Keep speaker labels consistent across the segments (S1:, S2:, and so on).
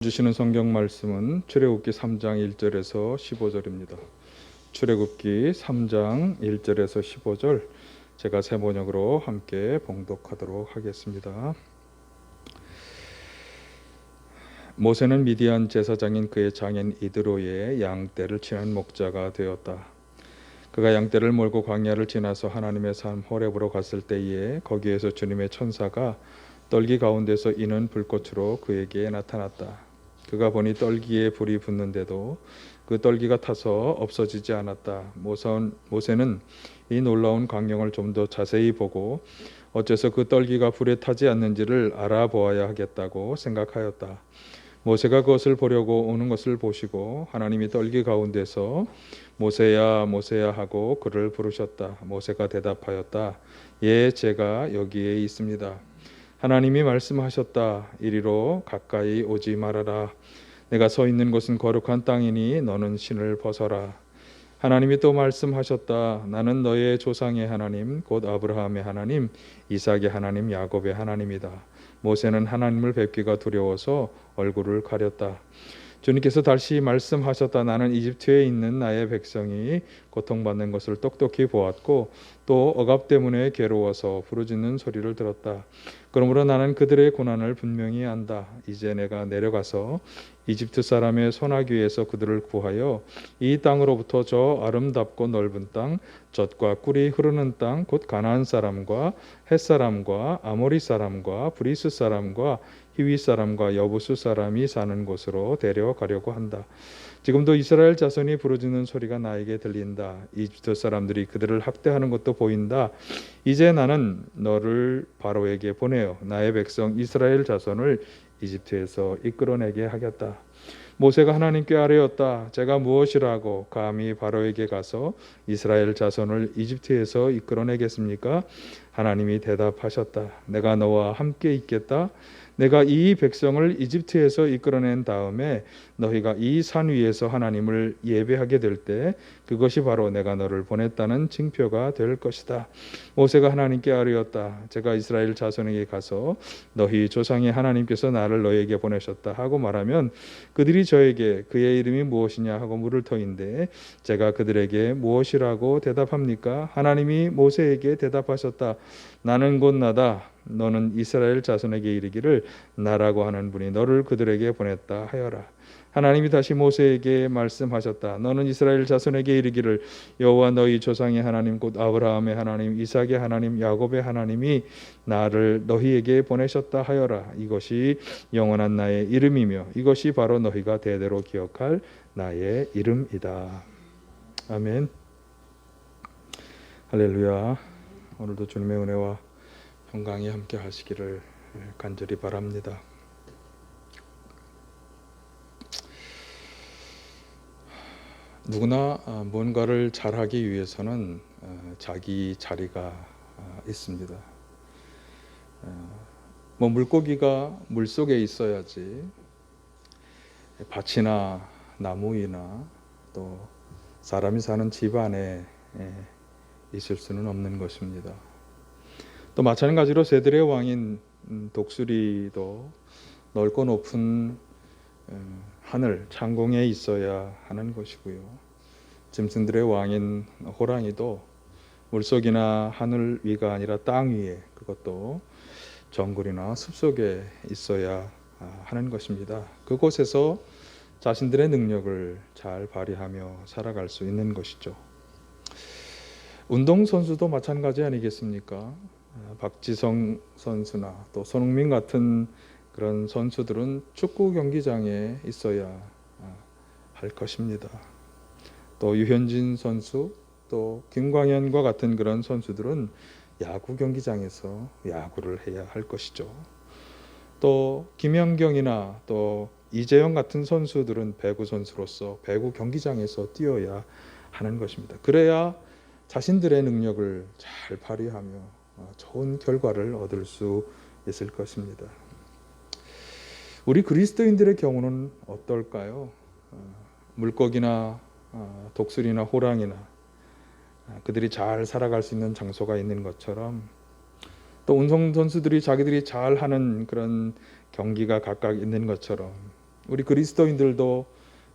S1: 주시는 성경 말씀은 출애굽기 3장 1절에서 15절입니다. 출애굽기 3장 1절에서 15절 제가 새 번역으로 함께 봉독하도록 하겠습니다. 모세는 미디안 제사장인 그의 장인 이드로의 양떼를 치는 목자가 되었다. 그가 양떼를 몰고 광야를 지나서 하나님의 산 호렙으로 갔을 때에 거기에서 주님의 천사가 떨기 가운데서 이는 불꽃으로 그에게 나타났다. 그가 보니 떨기에 불이 붙는데도 그 떨기가 타서 없어지지 않았다. 모세는 이 놀라운 광경을 좀 더 자세히 보고 어째서 그 떨기가 불에 타지 않는지를 알아보아야 하겠다고 생각하였다. 모세가 그것을 보려고 오는 것을 보시고 하나님이 떨기 가운데서 모세야 모세야 하고 그를 부르셨다. 모세가 대답하였다. 예, 제가 여기에 있습니다. 하나님이 말씀하셨다. 이리로 가까이 오지 말아라. 내가 서 있는 곳은 거룩한 땅이니 너는 신을 벗어라. 하나님이 또 말씀하셨다. 나는 너의 조상의 하나님 곧 아브라함의 하나님, 이삭의 하나님, 야곱의 하나님이다. 모세는 하나님을 뵙기가 두려워서 얼굴을 가렸다. 주님께서 다시 말씀하셨다. 나는 이집트에 있는 나의 백성이 고통받는 것을 똑똑히 보았고 또 억압 때문에 괴로워서 부르짖는 소리를 들었다. 그러므로 나는 그들의 고난을 분명히 안다. 이제 내가 내려가서 이집트 사람의 소나기에서 그들을 구하여 이 땅으로부터 저 아름답고 넓은 땅, 젖과 꿀이 흐르는 땅, 곧 가나안 사람과 헷 사람과 아모리 사람과 브리스 사람과 히위 사람과 여부수 사람이 사는 곳으로 데려가려고 한다. 지금도 이스라엘 자손이 부르짖는 소리가 나에게 들린다. 이집트 사람들이 그들을 학대하는 것도 보인다. 이제 나는 너를 바로에게 보내어 나의 백성 이스라엘 자손을 이집트에서 이끌어내게 하겠다. 모세가 하나님께 아뢰었다. 제가 무엇이라고 감히 바로에게 가서 이스라엘 자손을 이집트에서 이끌어내겠습니까? 하나님이 대답하셨다. 내가 너와 함께 있겠다. 내가 이 백성을 이집트에서 이끌어낸 다음에 너희가 이 산 위에서 하나님을 예배하게 될 때 그것이 바로 내가 너를 보냈다는 징표가 될 것이다. 모세가 하나님께 아뢰었다. 제가 이스라엘 자손에게 가서 너희 조상의 하나님께서 나를 너희에게 보내셨다 하고 말하면 그들이 저에게 그의 이름이 무엇이냐 하고 물을 터인데 제가 그들에게 무엇이라고 대답합니까? 하나님이 모세에게 대답하셨다. 나는 곧 나다. 너는 이스라엘 자손에게 이르기를 나라고 하는 분이 너를 그들에게 보냈다 하여라. 하나님이 다시 모세에게 말씀하셨다. 너는 이스라엘 자손에게 이르기를 여호와 너희 조상의 하나님 곧 아브라함의 하나님, 이삭의 하나님, 야곱의 하나님이 나를 너희에게 보내셨다 하여라. 이것이 영원한 나의 이름이며 이것이 바로 너희가 대대로 기억할 나의 이름이다. 아멘. 할렐루야. 오늘도 주님의 은혜와 평강이 함께 하시기를 간절히 바랍니다. 누구나 뭔가를 잘하기 위해서는 자기 자리가 있습니다. 물고기가 물속에 있어야지 밭이나 나무이나 또 사람이 사는 집 안에 있을 수는 없는 것입니다. 또 마찬가지로 새들의 왕인 독수리도 넓고 높은 하늘 창공에 있어야 하는 것이고요. 짐승들의 왕인 호랑이도 물속이나 하늘 위가 아니라 땅 위에, 그것도 정글이나 숲속에 있어야 하는 것입니다. 그곳에서 자신들의 능력을 잘 발휘하며 살아갈 수 있는 것이죠. 운동선수도 마찬가지 아니겠습니까? 박지성 선수나 또 손흥민 같은 그런 선수들은 축구 경기장에 있어야 할 것입니다. 또 유현진 선수, 또 김광현과 같은 그런 선수들은 야구 경기장에서 야구를 해야 할 것이죠. 또 김연경이나 또 이재영 같은 선수들은 배구 선수로서 배구 경기장에서 뛰어야 하는 것입니다. 그래야 자신들의 능력을 잘 발휘하며 좋은 결과를 얻을 수 있을 것입니다. 우리 그리스도인들의 경우는 어떨까요? 물고기나 독수리나 호랑이나 그들이 잘 살아갈 수 있는 장소가 있는 것처럼 또 운동선수들이 자기들이 잘하는 그런 경기가 각각 있는 것처럼 우리 그리스도인들도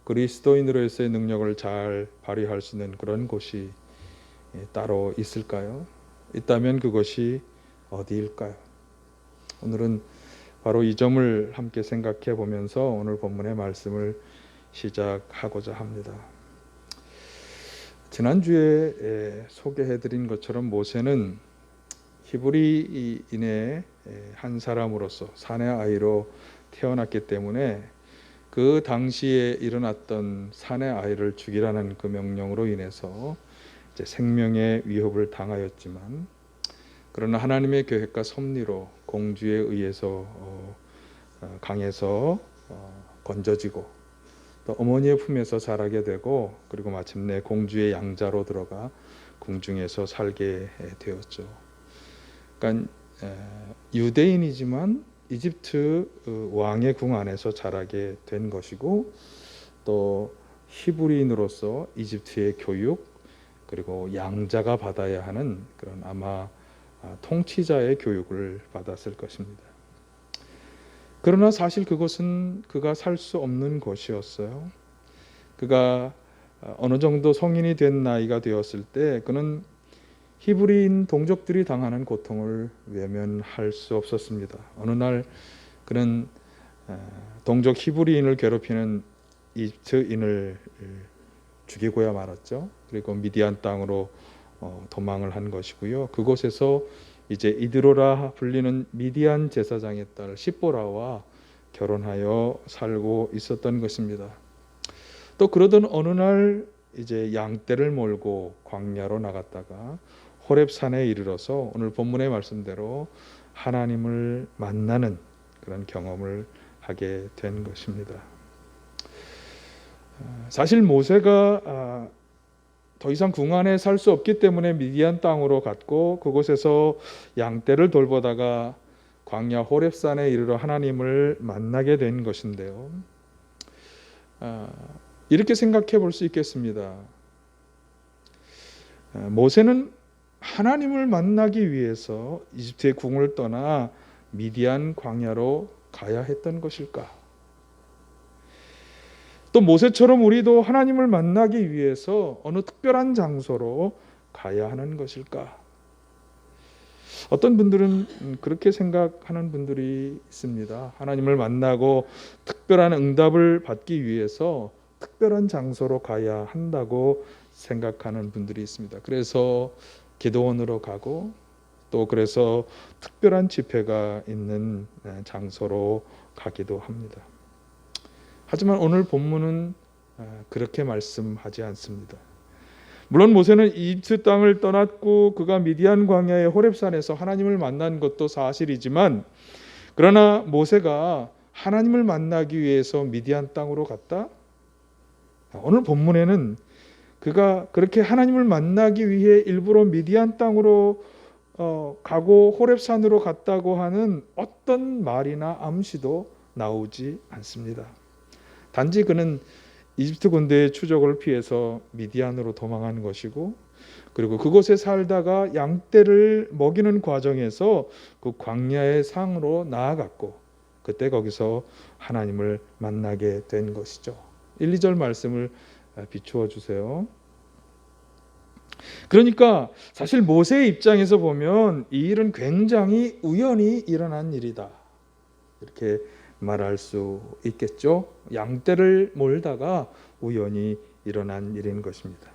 S1: 그리스도인으로서의 능력을 잘 발휘할 수 있는 그런 곳이 따로 있을까요? 있다면 그것이 어디일까요? 오늘은 바로 이 점을 함께 생각해 보면서 오늘 본문의 말씀을 시작하고자 합니다. 지난주에 소개해드린 것처럼 모세는 히브리인의 한 사람으로서 사내 아이로 태어났기 때문에 그 당시에 일어났던 사내 아이를 죽이라는 그 명령으로 인해서 이제 생명의 위협을 당하였지만, 그러나 하나님의 계획과 섭리로 공주에 의해서 강에서 건져지고 또 어머니의 품에서 자라게 되고, 그리고 마침내 공주의 양자로 들어가 궁중에서 살게 되었죠. 그러니까 유대인이지만 이집트 왕의 궁 안에서 자라게 된 것이고, 또 히브리인으로서 이집트의 교육, 그리고 양자가 받아야 하는 그런 아마 통치자의 교육을 받았을 것입니다. 그러나 사실 그것은 그가 살 수 없는 것이었어요. 그가 어느 정도 성인이 된 나이가 되었을 때 그는 히브리인 동족들이 당하는 고통을 외면할 수 없었습니다. 어느 날 그는 동족 히브리인을 괴롭히는 이집트인을 죽이고야 말았죠. 그리고 미디안 땅으로 도망을 한 것이고요. 그곳에서 이제 이드로라 불리는 미디안 제사장의 딸 시보라와 결혼하여 살고 있었던 것입니다. 또 그러던 어느 날 이제 양떼를 몰고 광야로 나갔다가 호렙산에 이르러서 오늘 본문의 말씀대로 하나님을 만나는 그런 경험을 하게 된 것입니다. 사실 모세가 더 이상 궁 안에 살 수 없기 때문에 미디안 땅으로 갔고, 그곳에서 양떼를 돌보다가 광야 호렙산에 이르러 하나님을 만나게 된 것인데요. 이렇게 생각해 볼 수 있겠습니다. 모세는 하나님을 만나기 위해서 이집트의 궁을 떠나 미디안 광야로 가야 했던 것일까? 또 모세처럼 우리도 하나님을 만나기 위해서 어느 특별한 장소로 가야 하는 것일까? 어떤 분들은 그렇게 생각하는 분들이 있습니다. 하나님을 만나고 특별한 응답을 받기 위해서 특별한 장소로 가야 한다고 생각하는 분들이 있습니다. 그래서 기도원으로 가고, 또 그래서 특별한 집회가 있는 장소로 가기도 합니다. 하지만 오늘 본문은 그렇게 말씀하지 않습니다. 물론 모세는 이집트 땅을 떠났고 그가 미디안 광야의 호렙산에서 하나님을 만난 것도 사실이지만, 그러나 모세가 하나님을 만나기 위해서 미디안 땅으로 갔다? 오늘 본문에는 그가 그렇게 하나님을 만나기 위해 일부러 미디안 땅으로 가고 호렙산으로 갔다고 하는 어떤 말이나 암시도 나오지 않습니다. 단지 그는 이집트 군대의 추적을 피해서 미디안으로 도망한 것이고, 그리고 그곳에 살다가 양떼를 먹이는 과정에서 그 광야의 상으로 나아갔고, 그때 거기서 하나님을 만나게 된 것이죠. 1, 2절 말씀을 비추어 주세요. 그러니까 사실 모세의 입장에서 보면 이 일은 굉장히 우연히 일어난 일이다, 이렇게 말할 수 있겠죠. 양떼를 몰다가 우연히 일어난 일인 것입니다.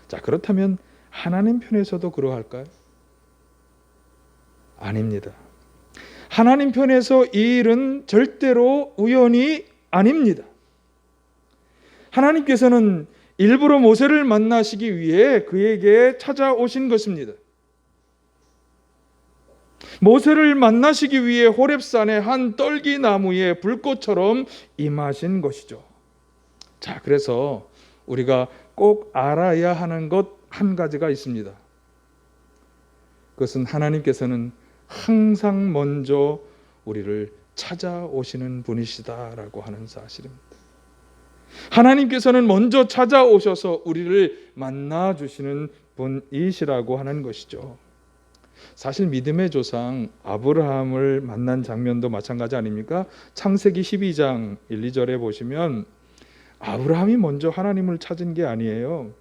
S1: 자, 그렇다면 하나님 편에서도 그러할까요? 아닙니다. 하나님 편에서 이 일은 절대로 우연이 아닙니다. 하나님께서는 일부러 모세를 만나시기 위해 그에게 찾아오신 것입니다. 모세를 만나시기 위해 호렙산의 한 떨기나무에 불꽃처럼 임하신 것이죠. 자, 그래서 우리가 꼭 알아야 하는 것 한 가지가 있습니다. 그것은 하나님께서는 항상 먼저 우리를 찾아오시는 분이시다라고 하는 사실입니다. 하나님께서는 먼저 찾아오셔서 우리를 만나주시는 분이시라고 하는 것이죠. 사실 믿음의 조상 아브라함을 만난 장면도 마찬가지 아닙니까? 창세기 12장 1, 2절에 보시면 아브라함이 먼저 하나님을 찾은 게 아니에요.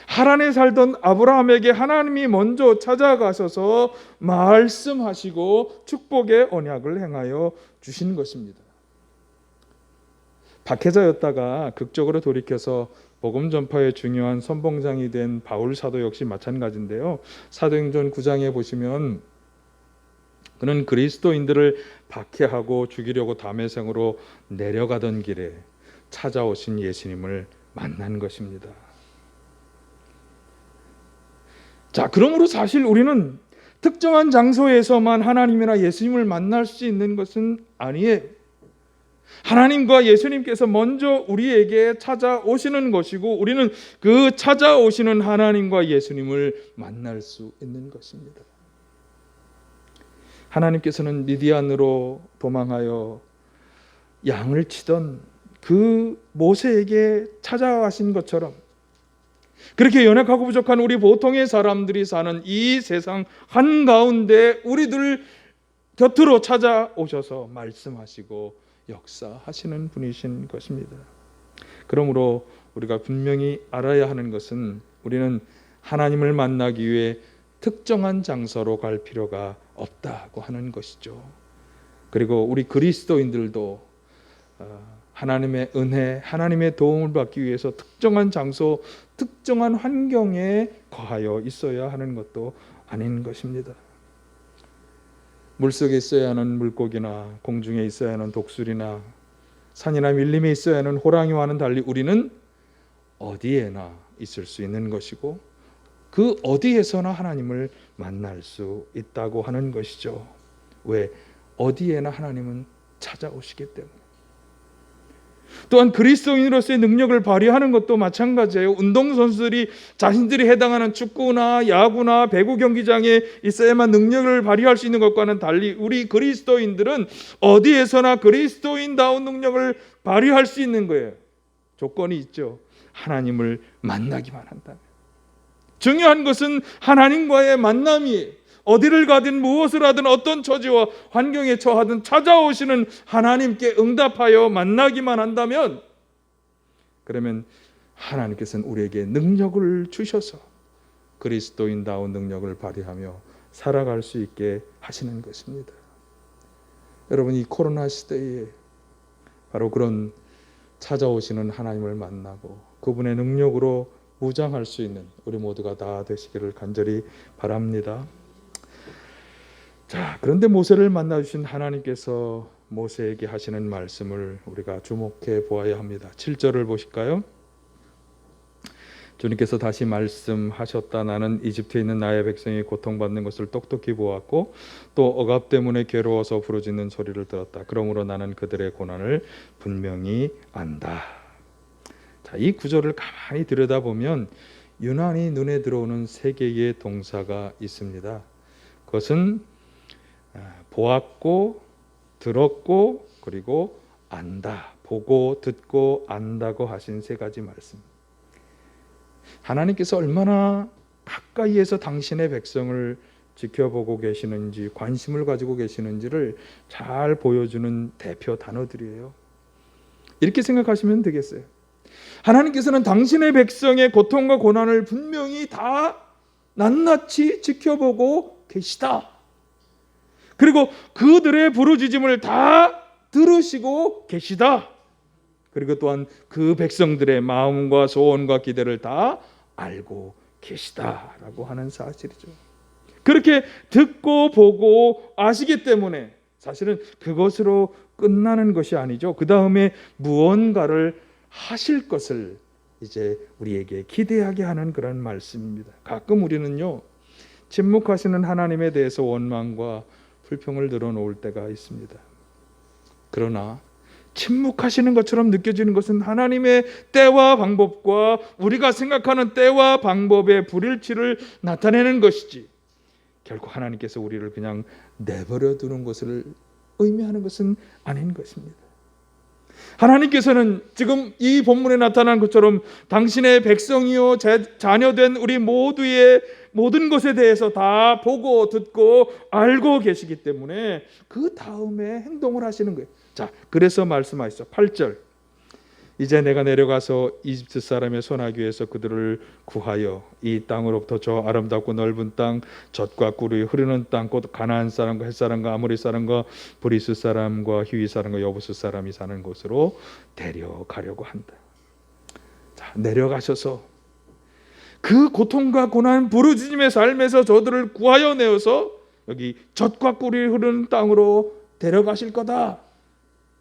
S1: 하란에 살던 아브라함에게 하나님이 먼저 찾아가셔서 말씀하시고 축복의 언약을 행하여 주신 것입니다. 박해자였다가 극적으로 돌이켜서 복음 전파의 중요한 선봉장이 된 바울 사도 역시 마찬가지인데요. 사도행전 9장에 보시면 그는 그리스도인들을 박해하고 죽이려고 다메섹으로 내려가던 길에 찾아오신 예수님을 만난 것입니다. 자, 그러므로 사실 우리는 특정한 장소에서만 하나님이나 예수님을 만날 수 있는 것은 아니에요. 하나님과 예수님께서 먼저 우리에게 찾아오시는 것이고 우리는 그 찾아오시는 하나님과 예수님을 만날 수 있는 것입니다. 하나님께서는 미디안으로 도망하여 양을 치던 그 모세에게 찾아가신 것처럼 그렇게 연약하고 부족한 우리 보통의 사람들이 사는 이 세상 한가운데 우리들 곁으로 찾아오셔서 말씀하시고 역사하시는 분이신 것입니다. 그러므로 우리가 분명히 알아야 하는 것은 우리는 하나님을 만나기 위해 특정한 장소로 갈 필요가 없다고 하는 것이죠. 그리고 우리 그리스도인들도 하나님의 은혜, 하나님의 도움을 받기 위해서 특정한 장소, 특정한 환경에 거하여 있어야 하는 것도 아닌 것입니다. 물속에 있어야 하는 물고기나 공중에 있어야 하는 독수리나 산이나 밀림에 있어야 하는 호랑이와는 달리 우리는 어디에나 있을 수 있는 것이고 그 어디에서나 하나님을 만날 수 있다고 하는 것이죠. 왜? 어디에나 하나님은 찾아오시기 때문에. 또한 그리스도인으로서의 능력을 발휘하는 것도 마찬가지예요. 운동선수들이 자신들이 해당하는 축구나 야구나 배구 경기장에 있어야만 능력을 발휘할 수 있는 것과는 달리 우리 그리스도인들은 어디에서나 그리스도인다운 능력을 발휘할 수 있는 거예요. 조건이 있죠. 하나님을 만나기만 한다면. 중요한 것은 하나님과의 만남이에요. 어디를 가든 무엇을 하든 어떤 처지와 환경에 처하든 찾아오시는 하나님께 응답하여 만나기만 한다면 그러면 하나님께서는 우리에게 능력을 주셔서 그리스도인다운 능력을 발휘하며 살아갈 수 있게 하시는 것입니다. 여러분, 이 코로나 시대에 바로 그런 찾아오시는 하나님을 만나고 그분의 능력으로 무장할 수 있는 우리 모두가 다 되시기를 간절히 바랍니다. 자, 그런데 모세를 만나주신 하나님께서 모세에게 하시는 말씀을 우리가 주목해 보아야 합니다. 7절을 보실까요? 주님께서 다시 말씀하셨다. 나는 이집트에 있는 나의 백성이 고통받는 것을 똑똑히 보았고 또 억압 때문에 괴로워서 부르짖는 소리를 들었다. 그러므로 나는 그들의 고난을 분명히 안다. 자, 이 구절을 가만히 들여다보면 유난히 눈에 들어오는 세 개의 동사가 있습니다. 그것은 보았고 들었고 그리고 안다. 보고 듣고 안다고 하신 세 가지 말씀. 하나님께서 얼마나 가까이에서 당신의 백성을 지켜보고 계시는지, 관심을 가지고 계시는지를 잘 보여주는 대표 단어들이에요. 이렇게 생각하시면 되겠어요. 하나님께서는 당신의 백성의 고통과 고난을 분명히 다 낱낱이 지켜보고 계시다. 그리고 그들의 부르짖음을 다 들으시고 계시다. 그리고 또한 그 백성들의 마음과 소원과 기대를 다 알고 계시다라고 하는 사실이죠. 그렇게 듣고 보고 아시기 때문에 사실은 그것으로 끝나는 것이 아니죠. 그 다음에 무언가를 하실 것을 이제 우리에게 기대하게 하는 그런 말씀입니다. 가끔 우리는요, 침묵하시는 하나님에 대해서 원망과 불평을 늘어놓을 때가 있습니다. 그러나 침묵하시는 것처럼 느껴지는 것은 하나님의 때와 방법과 우리가 생각하는 때와 방법의 불일치를 나타내는 것이지 결코 하나님께서 우리를 그냥 내버려 두는 것을 의미하는 것은 아닌 것입니다. 하나님께서는 지금 이 본문에 나타난 것처럼 당신의 백성이요 자녀된 우리 모두의 모든 것에 대해서 다 보고 듣고 알고 계시기 때문에 그 다음에 행동을 하시는 거예요. 자, 그래서 말씀하시죠. 8절. 이제 내가 내려가서 이집트 사람의 손아귀에서 그들을 구하여 이 땅으로부터 저 아름답고 넓은 땅, 젖과 꿀이 흐르는 땅, 곧 가나안 사람과 헷 사람과 아모리 사람과 브리스 사람과 히위 사람과 여부스 사람이 사는 곳으로 데려가려고 한다. 자, 내려가셔서 그 고통과 고난 부르짖음의 삶에서 저들을 구하여 내어서 여기 젖과 꿀이 흐르는 땅으로 데려가실 거다.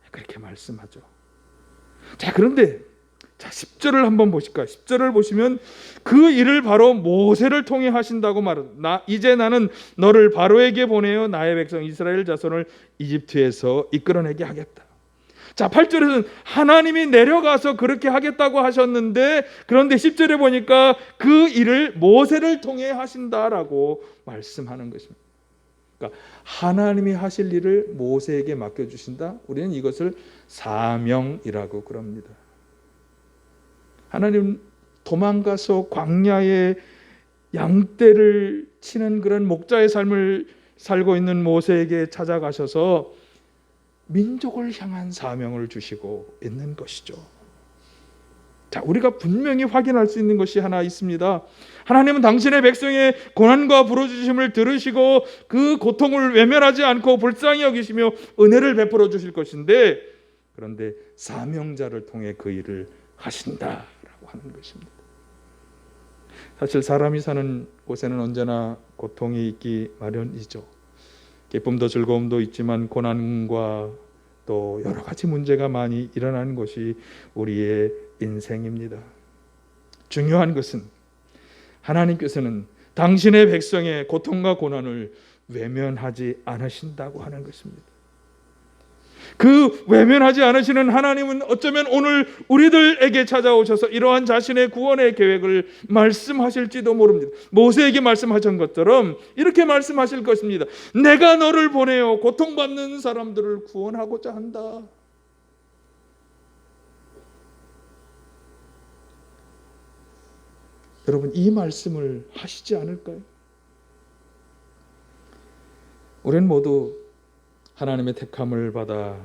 S1: 그렇게 말씀하죠. 자, 그런데 10절을 한번 보실까요? 10절을 보시면 그 일을 바로 모세를 통해 하신다고 말합니다. 이제 나는 너를 바로에게 보내어 나의 백성 이스라엘 자손을 이집트에서 이끌어내게 하겠다. 자, 8절에서는 하나님이 내려가서 그렇게 하겠다고 하셨는데, 그런데 10절에 보니까 그 일을 모세를 통해 하신다라고 말씀하는 것입니다. 그러니까 하나님이 하실 일을 모세에게 맡겨주신다. 우리는 이것을 사명이라고 그럽니다. 하나님 도망가서 광야에 양떼를 치는 그런 목자의 삶을 살고 있는 모세에게 찾아가셔서 민족을 향한 사명을 주시고 있는 것이죠. 자, 우리가 분명히 확인할 수 있는 것이 하나 있습니다. 하나님은 당신의 백성의 고난과 부르짖음을 들으시고 그 고통을 외면하지 않고 불쌍히 여기시며 은혜를 베풀어 주실 것인데, 그런데 사명자를 통해 그 일을 하신다라고 하는 것입니다. 사실 사람이 사는 곳에는 언제나 고통이 있기 마련이죠. 기쁨도 즐거움도 있지만 고난과 또 여러 가지 문제가 많이 일어나는 것이 우리의 인생입니다. 중요한 것은 하나님께서는 당신의 백성의 고통과 고난을 외면하지 않으신다고 하는 것입니다. 그 외면하지 않으시는 하나님은 어쩌면 오늘 우리들에게 찾아오셔서 이러한 자신의 구원의 계획을 말씀하실지도 모릅니다. 모세에게 말씀하신 것처럼 이렇게 말씀하실 것입니다. 내가 너를 보내어 고통받는 사람들을 구원하고자 한다. 여러분, 이 말씀을 하시지 않을까요? 우리는 모두 하나님의 택함을 받아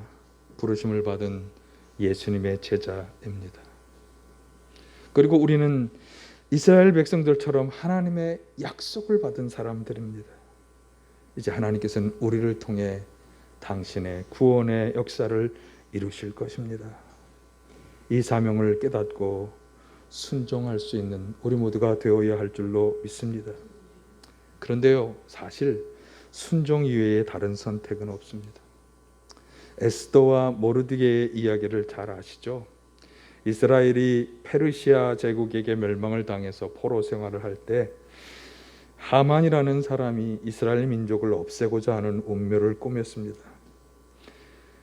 S1: 부르심을 받은 예수님의 제자입니다. 그리고 우리는 이스라엘 백성들처럼 하나님의 약속을 받은 사람들입니다. 이제 하나님께서는 우리를 통해 당신의 구원의 역사를 이루실 것입니다. 이 사명을 깨닫고 순종할 수 있는 우리 모두가 되어야 할 줄로 믿습니다. 그런데요, 사실 순종 이외에 다른 선택은 없습니다. 에스더와 모르드게의 이야기를 잘 아시죠? 이스라엘이 페르시아 제국에게 멸망을 당해서 포로 생활을 할 때 하만이라는 사람이 이스라엘 민족을 없애고자 하는 운묘를 꾸몄습니다.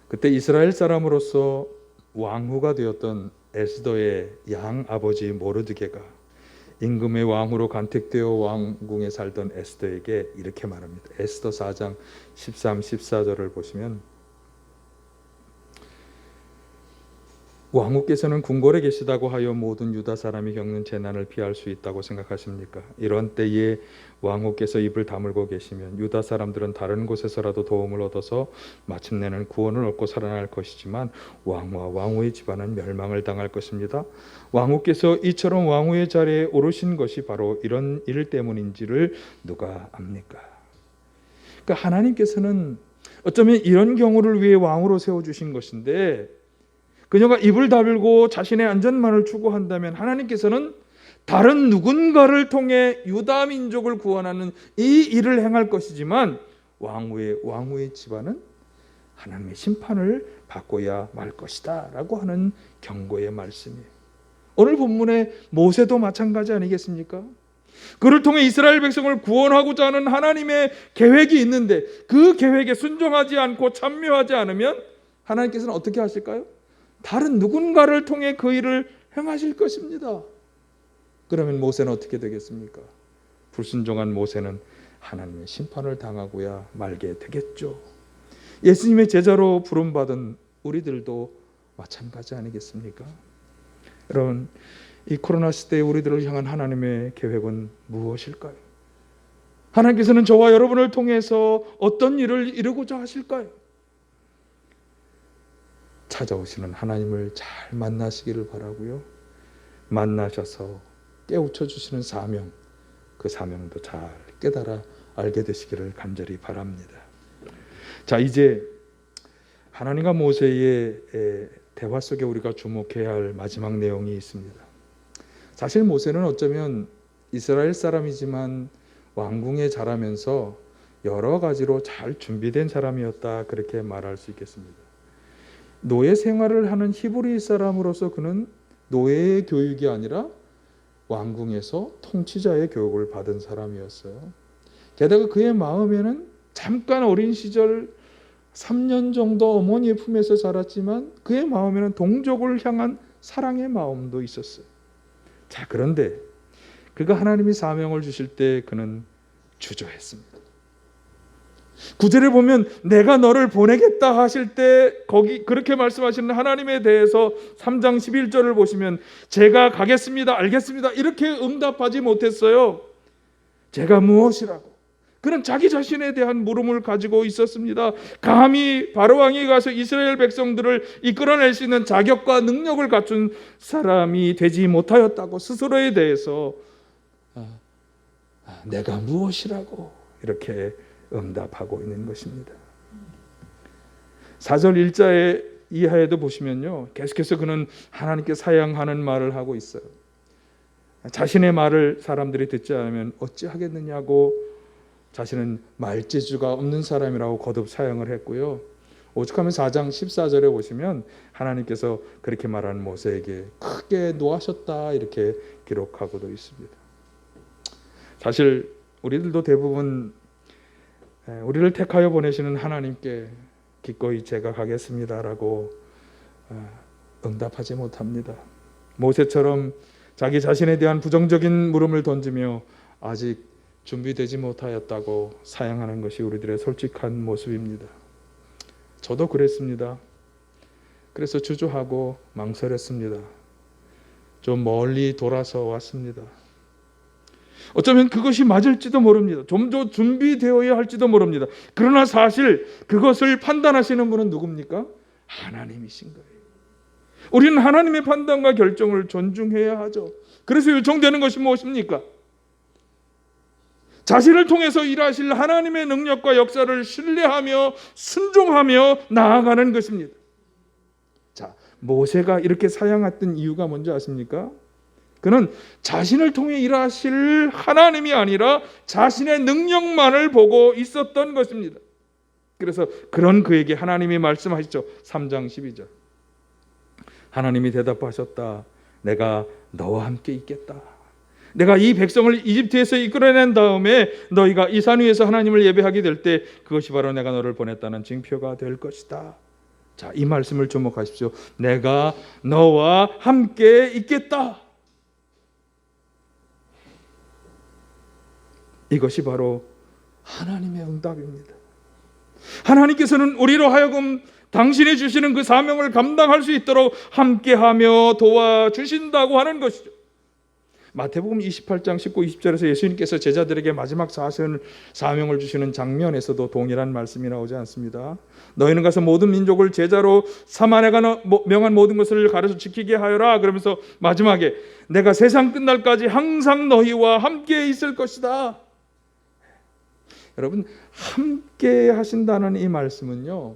S1: 그때 이스라엘 사람으로서 왕후가 되었던 에스더의 양아버지 모르드게가 임금의 왕으로 간택되어 왕궁에 살던 에스더에게 이렇게 말합니다. 에스더 4장 13, 14절을 보시면, 왕후께서는 궁궐에 계시다고 하여 모든 유다 사람이 겪는 재난을 피할 수 있다고 생각하십니까? 이런 때에 왕후께서 입을 다물고 계시면 유다 사람들은 다른 곳에서라도 도움을 얻어서 마침내는 구원을 얻고 살아날 것이지만 왕과 왕후의 집안은 멸망을 당할 것입니다. 왕후께서 이처럼 왕후의 자리에 오르신 것이 바로 이런 일 때문인지를 누가 압니까? 그러니까 하나님께서는 어쩌면 이런 경우를 위해 왕으로 세워주신 것인데, 그녀가 입을 다물고 자신의 안전만을 추구한다면 하나님께서는 다른 누군가를 통해 유다 민족을 구원하는 이 일을 행할 것이지만 왕후의 집안은 하나님의 심판을 받고야 말 것이다 라고 하는 경고의 말씀이에요. 오늘 본문의 모세도 마찬가지 아니겠습니까? 그를 통해 이스라엘 백성을 구원하고자 하는 하나님의 계획이 있는데 그 계획에 순종하지 않고 참여하지 않으면 하나님께서는 어떻게 하실까요? 다른 누군가를 통해 그 일을 행하실 것입니다. 그러면 모세는 어떻게 되겠습니까? 불순종한 모세는 하나님의 심판을 당하고야 말게 되겠죠. 예수님의 제자로 부름받은 우리들도 마찬가지 아니겠습니까? 여러분, 이 코로나 시대에 우리들을 향한 하나님의 계획은 무엇일까요? 하나님께서는 저와 여러분을 통해서 어떤 일을 이루고자 하실까요? 찾아오시는 하나님을 잘 만나시기를 바라고요. 만나셔서 깨우쳐 주시는 사명, 그 사명도 잘 깨달아 알게 되시기를 간절히 바랍니다. 자, 이제 하나님과 모세의 대화 속에 우리가 주목해야 할 마지막 내용이 있습니다. 사실 모세는 어쩌면 이스라엘 사람이지만 왕궁에 자라면서 여러 가지로 잘 준비된 사람이었다, 그렇게 말할 수 있겠습니다. 노예 생활을 하는 히브리 사람으로서 그는 노예의 교육이 아니라 왕궁에서 통치자의 교육을 받은 사람이었어요. 게다가 그의 마음에는 잠깐 어린 시절 3년 정도 어머니의 품에서 자랐지만 그의 마음에는 동족을 향한 사랑의 마음도 있었어요. 자, 그런데 그가 하나님이 사명을 주실 때 그는 주저했습니다. 9절에 보면 내가 너를 보내겠다 하실 때 거기 그렇게 말씀하시는 하나님에 대해서 3장 11절을 보시면 제가 가겠습니다, 알겠습니다 이렇게 응답하지 못했어요. 제가 무엇이라고? 그는 자기 자신에 대한 물음을 가지고 있었습니다. 감히 바로왕이 가서 이스라엘 백성들을 이끌어낼 수 있는 자격과 능력을 갖춘 사람이 되지 못하였다고 스스로에 대해서 내가 무엇이라고 이렇게 응답하고 있는 것입니다. 4절 1자의 이하에도 보시면요, 계속해서 그는 하나님께 사양하는 말을 하고 있어요. 자신의 말을 사람들이 듣지 않으면 어찌하겠느냐고 자신은 말재주가 없는 사람이라고 거듭 사양을 했고요. 오죽하면 4장 14절에 보시면 하나님께서 그렇게 말하는 모세에게 크게 노하셨다 이렇게 기록하고도 있습니다. 사실 우리들도 대부분 우리를 택하여 보내시는 하나님께 기꺼이 제가 가겠습니다라고 응답하지 못합니다. 모세처럼 자기 자신에 대한 부정적인 물음을 던지며 아직 준비되지 못하였다고 사양하는 것이 우리들의 솔직한 모습입니다. 저도 그랬습니다. 그래서 주저하고 망설였습니다. 좀 멀리 돌아서 왔습니다. 어쩌면 그것이 맞을지도 모릅니다. 좀 더 준비되어야 할지도 모릅니다. 그러나 사실 그것을 판단하시는 분은 누굽니까? 하나님이신 거예요. 우리는 하나님의 판단과 결정을 존중해야 하죠. 그래서 요청되는 것이 무엇입니까? 자신을 통해서 일하실 하나님의 능력과 역사를 신뢰하며 순종하며 나아가는 것입니다. 자, 모세가 이렇게 사양했던 이유가 뭔지 아십니까? 그는 자신을 통해 일하실 하나님이 아니라 자신의 능력만을 보고 있었던 것입니다. 그래서 그런 그에게 하나님이 말씀하시죠. 3장 12절. 하나님이 대답하셨다. 내가 너와 함께 있겠다. 내가 이 백성을 이집트에서 이끌어낸 다음에 너희가 이 산 위에서 하나님을 예배하게 될 때 그것이 바로 내가 너를 보냈다는 징표가 될 것이다. 자, 이 말씀을 주목하십시오. 내가 너와 함께 있겠다. 이것이 바로 하나님의 응답입니다. 하나님께서는 우리로 하여금 당신이 주시는 그 사명을 감당할 수 있도록 함께하며 도와주신다고 하는 것이죠. 마태복음 28장 19, 20절에서 예수님께서 제자들에게 마지막 사명을 주시는 장면에서도 동일한 말씀이 나오지 않습니다. 너희는 가서 모든 민족을 제자로 삼아 내가 명한 모든 것을 가르쳐 지키게 하여라. 그러면서 마지막에 내가 세상 끝날까지 항상 너희와 함께 있을 것이다. 여러분, 함께 하신다는 이 말씀은요,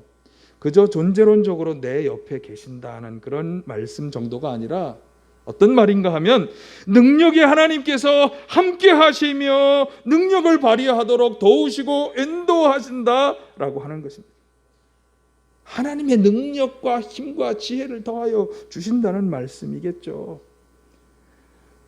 S1: 그저 존재론적으로 내 옆에 계신다는 그런 말씀 정도가 아니라 어떤 말인가 하면 능력의 하나님께서 함께 하시며 능력을 발휘하도록 도우시고 인도하신다라고 하는 것입니다. 하나님의 능력과 힘과 지혜를 더하여 주신다는 말씀이겠죠.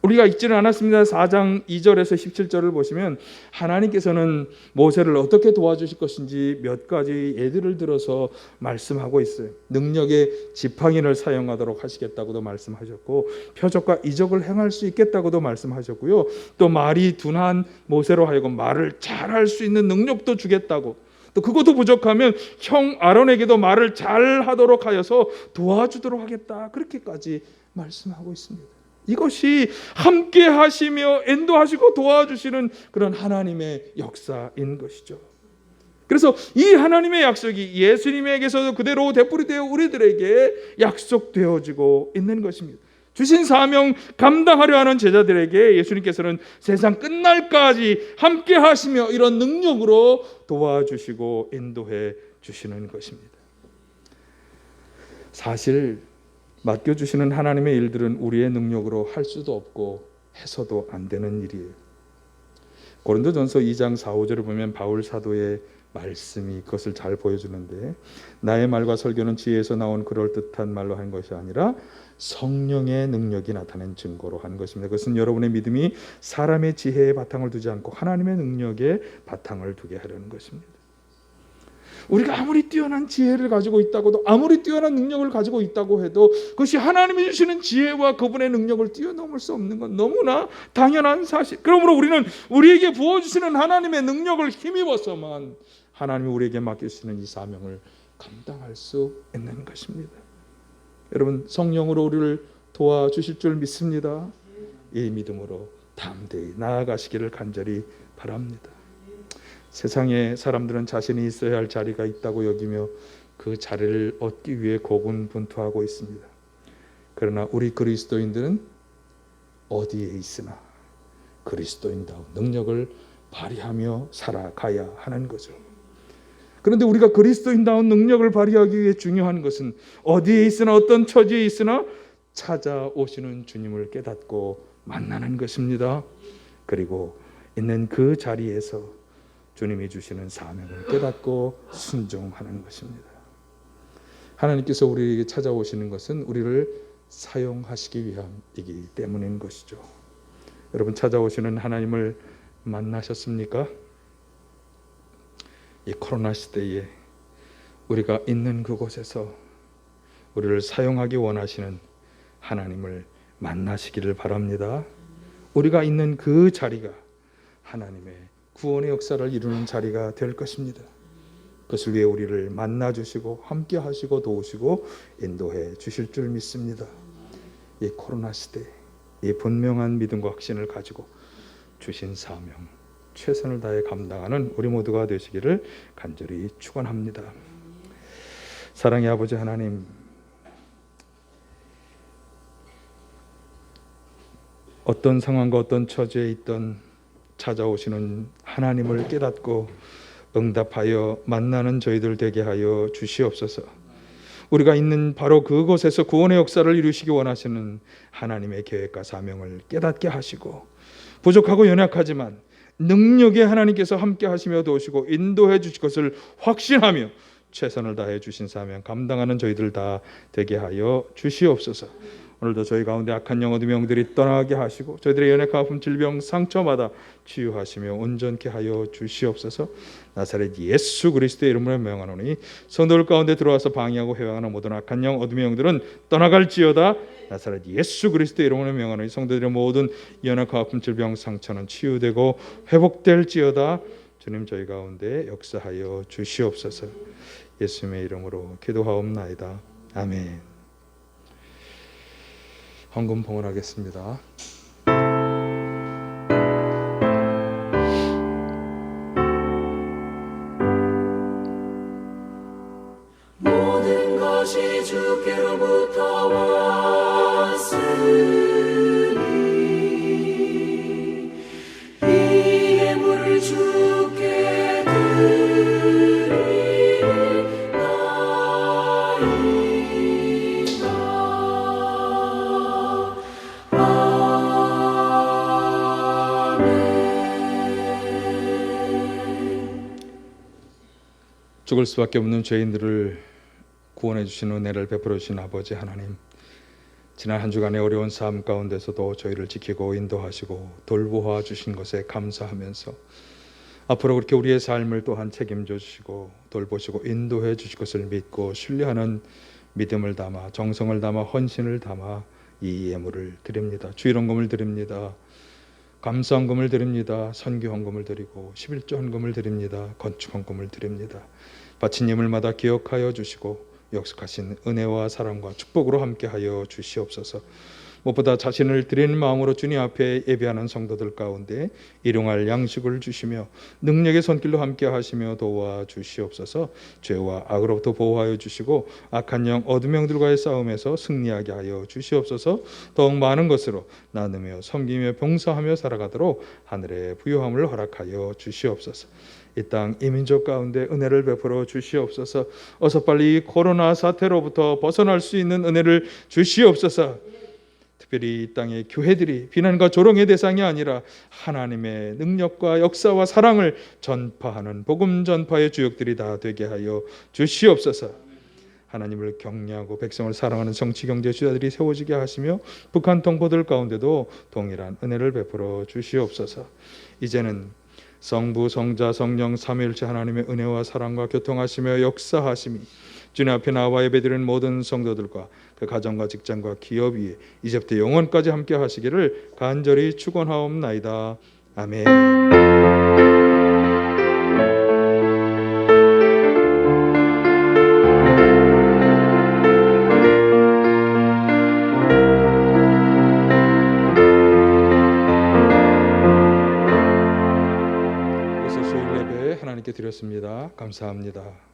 S1: 우리가 읽지는 않았습니다. 4장 2절에서 17절을 보시면 하나님께서는 모세를 어떻게 도와주실 것인지 몇 가지 예들을 들어서 말씀하고 있어요. 능력의 지팡이를 사용하도록 하시겠다고도 말씀하셨고 표적과 이적을 행할 수 있겠다고도 말씀하셨고요. 또 말이 둔한 모세로 하여금 말을 잘할 수 있는 능력도 주겠다고, 또 그것도 부족하면 형 아론에게도 말을 잘 하도록 하여서 도와주도록 하겠다, 그렇게까지 말씀하고 있습니다. 이것이 함께 하시며 인도하시고 도와주시는 그런 하나님의 역사인 것이죠. 그래서 이 하나님의 약속이 예수님에게서도 그대로 되풀이되어 우리들에게 약속되어지고 있는 것입니다. 주신 사명 감당하려 하는 제자들에게 예수님께서는 세상 끝날까지 함께 하시며 이런 능력으로 도와주시고 인도해 주시는 것입니다. 사실 맡겨주시는 하나님의 일들은 우리의 능력으로 할 수도 없고 해서도 안 되는 일이에요. 고린도전서 2장 4, 5절을 보면 바울 사도의 말씀이 그것을 잘 보여주는데, 나의 말과 설교는 지혜에서 나온 그럴듯한 말로 한 것이 아니라 성령의 능력이 나타낸 증거로 한 것입니다. 그것은 여러분의 믿음이 사람의 지혜에 바탕을 두지 않고 하나님의 능력에 바탕을 두게 하려는 것입니다. 우리가 아무리 뛰어난 지혜를 가지고 있다고도, 아무리 뛰어난 능력을 가지고 있다고 해도 그것이 하나님이 주시는 지혜와 그분의 능력을 뛰어넘을 수 없는 건 너무나 당연한 사실. 그러므로 우리는 우리에게 부어주시는 하나님의 능력을 힘입어서만 하나님이 우리에게 맡기시는 이 사명을 감당할 수 있는 것입니다. 여러분, 성령으로 우리를 도와주실 줄 믿습니다. 이 믿음으로 담대히 나아가시기를 간절히 바랍니다. 세상에 사람들은 자신이 있어야 할 자리가 있다고 여기며 그 자리를 얻기 위해 고군분투하고 있습니다. 그러나 우리 그리스도인들은 어디에 있으나 그리스도인다운 능력을 발휘하며 살아가야 하는 거죠. 그런데 우리가 그리스도인다운 능력을 발휘하기 위해 중요한 것은 어디에 있으나 어떤 처지에 있으나 찾아오시는 주님을 깨닫고 만나는 것입니다. 그리고 있는 그 자리에서 주님이 주시는 사명을 깨닫고 순종하는 것입니다. 하나님께서 우리에게 찾아오시는 것은 우리를 사용하시기 위함이기 때문인 것이죠. 여러분, 찾아오시는 하나님을 만나셨습니까? 이 코로나 시대에 우리가 있는 그곳에서 우리를 사용하기 원하시는 하나님을 만나시기를 바랍니다. 우리가 있는 그 자리가 하나님의 구원의 역사를 이루는 자리가 될 것입니다. 그것을 위해 우리를 만나주시고 함께 하시고 도우시고 인도해 주실 줄 믿습니다. 이 코로나 시대, 이 분명한 믿음과 확신을 가지고 주신 사명 최선을 다해 감당하는 우리 모두가 되시기를 간절히 축원합니다. 사랑의 아버지 하나님, 어떤 상황과 어떤 처지에 있던 찾아오시는 하나님을 깨닫고 응답하여 만나는 저희들 되게 하여 주시옵소서. 우리가 있는 바로 그곳에서 구원의 역사를 이루시기 원하시는 하나님의 계획과 사명을 깨닫게 하시고, 부족하고 연약하지만 능력의 하나님께서 함께 하시며 도우시고 인도해 주실 것을 확신하며 최선을 다해 주신 사명 감당하는 저희들 다 되게 하여 주시옵소서. 오늘도 저희 가운데 악한 영 어둠의 영들이 떠나게 하시고 저희들의 연약과 아픔 질병 상처마다 치유하시며 온전케 하여 주시옵소서. 나사렛 예수 그리스도의 이름으로 명하노니 성도들 가운데 들어와서 방해하고 회방하는 모든 악한 영 어둠의 영들은 떠나갈지어다. 나사렛 예수 그리스도의 이름으로 명하노니 성도들의 모든 연약과 아픔 질병 상처는 치유되고 회복될지어다. 주님, 저희 가운데 역사하여 주시옵소서. 예수님의 이름으로 기도하옵나이다. 아멘. 헌금 봉헌하겠습니다.
S2: 모든 것이 주께로부터 왔으니 이 예물을 주께
S1: 죽을 수밖에 없는 죄인들을 구원해 주시는 은혜를 베풀어 주신 아버지 하나님, 지난 한 주간의 어려운 삶 가운데서도 저희를 지키고 인도하시고 돌보아 주신 것에 감사하면서 앞으로 그렇게 우리의 삶을 또한 책임져 주시고 돌보시고 인도해 주실 것을 믿고 신뢰하는 믿음을 담아 정성을 담아 헌신을 담아 이 예물을 드립니다. 주일헌금을 드립니다. 감사헌금을 드립니다. 선교헌금을 드리고 11조 헌금을 드립니다. 건축헌금을 드립니다. 바친 예물마다 기억하여 주시고 역속하신 은혜와 사랑과 축복으로 함께하여 주시옵소서. 무엇보다 자신을 드리는 마음으로 주님 앞에 예배하는 성도들 가운데 일용할 양식을 주시며 능력의 손길로 함께 하시며 도와주시옵소서. 죄와 악으로부터 보호하여 주시고 악한 영 어둠 영들과의 싸움에서 승리하게 하여 주시옵소서. 더욱 많은 것으로 나누며 섬기며 봉사하며 살아가도록 하늘의 부요함을 허락하여 주시옵소서. 이 땅 이민족 가운데 은혜를 베풀어 주시옵소서. 어서 빨리 코로나 사태로부터 벗어날 수 있는 은혜를 주시옵소서. 특별히 이 땅의 교회들이 비난과 조롱의 대상이 아니라 하나님의 능력과 역사와 사랑을 전파하는 복음 전파의 주역들이 다 되게 하여 주시옵소서. 하나님을 경외하고 백성을 사랑하는 정치 경제 주자들이 세워지게 하시며 북한 동포들 가운데도 동일한 은혜를 베풀어 주시옵소서. 이제는 성부, 성자, 성령 삼위일체 하나님의 은혜와 사랑과 교통하시며 역사하심이 주님 앞에 나와 예배드리는 모든 성도들과 그 가정과 직장과 기업 위에 이제부터 영원까지 함께 하시기를 간절히 축원하옵나이다. 아멘. 하나님께 드렸습니다. 감사합니다.